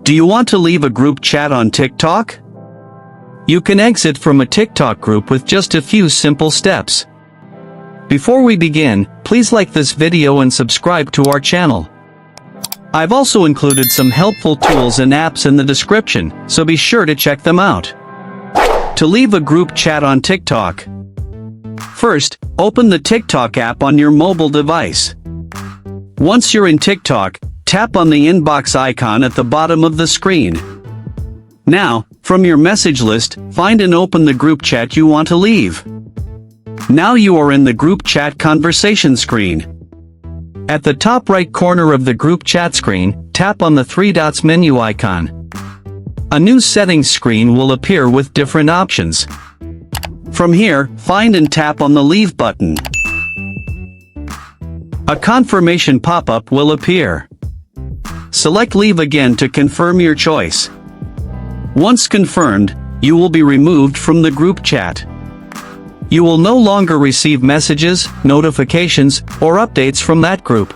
Do you want to leave a group chat on TikTok? You can exit from a TikTok group with just a few simple steps. Before we begin, please like this video and subscribe to our channel. I've also included some helpful tools and apps in the description, so be sure to check them out. To leave a group chat on TikTok. First, open the TikTok app on your mobile device. Once you're in TikTok, tap on the inbox icon at the bottom of the screen. Now, from your message list, find and open the group chat you want to leave. Now you are in the group chat conversation screen. At the top right corner of the group chat screen, tap on the three dots menu icon. A new settings screen will appear with different options. From here, find and tap on the Leave button. A confirmation pop-up will appear. Select Leave again to confirm your choice. Once confirmed, you will be removed from the group chat. You will no longer receive messages, notifications, or updates from that group.